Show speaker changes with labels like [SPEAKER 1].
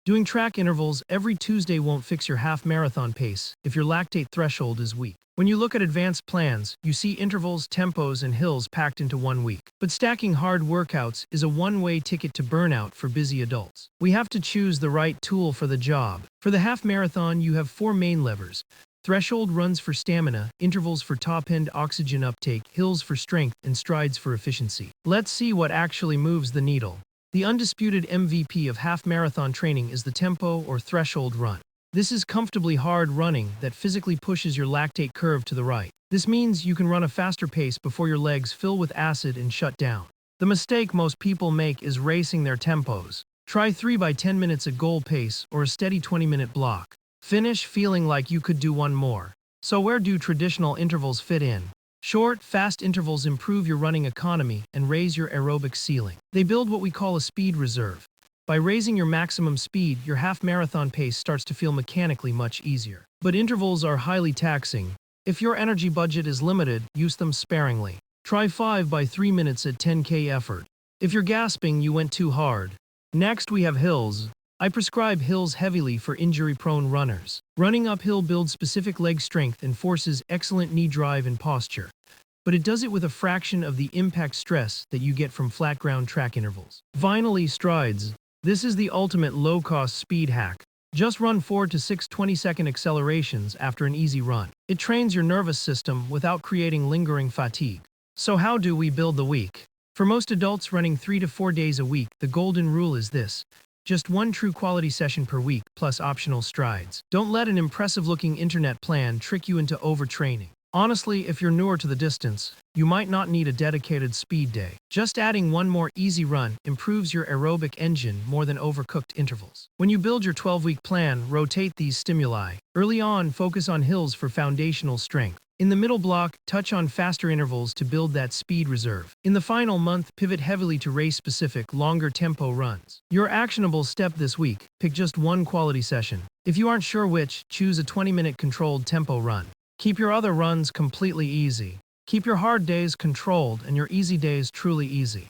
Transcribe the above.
[SPEAKER 1] Doing track intervals every Tuesday won't fix your half marathon pace if your lactate threshold is weak. When you look at advanced plans, you see intervals, tempos, and hills packed into 1 week. But stacking hard workouts is a one-way ticket to burnout for busy adults. We have to choose the right tool for the job. For the half marathon, you have 4 main levers. Threshold runs for stamina, intervals for top-end oxygen uptake, hills for strength, and strides for efficiency. Let's see what actually moves the needle. The undisputed MVP of half-marathon training is the tempo or threshold run. This is comfortably hard running that physically pushes your lactate curve to the right. This means you can run a faster pace before your legs fill with acid and shut down. The mistake most people make is racing their tempos. Try 3 by 10 minutes at goal pace or a steady 20-minute block. Finish feeling like you could do one more. So where do traditional intervals fit in? Short, fast intervals improve your running economy and raise your aerobic ceiling. They build what we call a speed reserve. By raising your maximum speed, your half-marathon pace starts to feel mechanically much easier. But intervals are highly taxing. If your energy budget is limited, use them sparingly. Try 5 by 3 minutes at 10K effort. If you're gasping, you went too hard. Next, we have hills. I prescribe hills heavily for injury-prone runners. Running uphill builds specific leg strength and forces excellent knee drive and posture. But it does it with a fraction of the impact stress that you get from flat ground track intervals. Finally, strides. This is the ultimate low-cost speed hack. Just run 4 to 6 20-second accelerations after an easy run. It trains your nervous system without creating lingering fatigue. So how do we build the week? For most adults running 3 to 4 days a week, the golden rule is this. Just 1 true quality session per week, plus optional strides. Don't let an impressive-looking internet plan trick you into overtraining. Honestly, if you're newer to the distance, you might not need a dedicated speed day. Just adding 1 more easy run improves your aerobic engine more than overcooked intervals. When you build your 12-week plan, rotate these stimuli. Early on, focus on hills for foundational strength. In the middle block, touch on faster intervals to build that speed reserve. In the final month, pivot heavily to race-specific, longer tempo runs. Your actionable step this week, pick just 1 quality session. If you aren't sure which, choose a 20-minute controlled tempo run. Keep your other runs completely easy. Keep your hard days controlled and your easy days truly easy.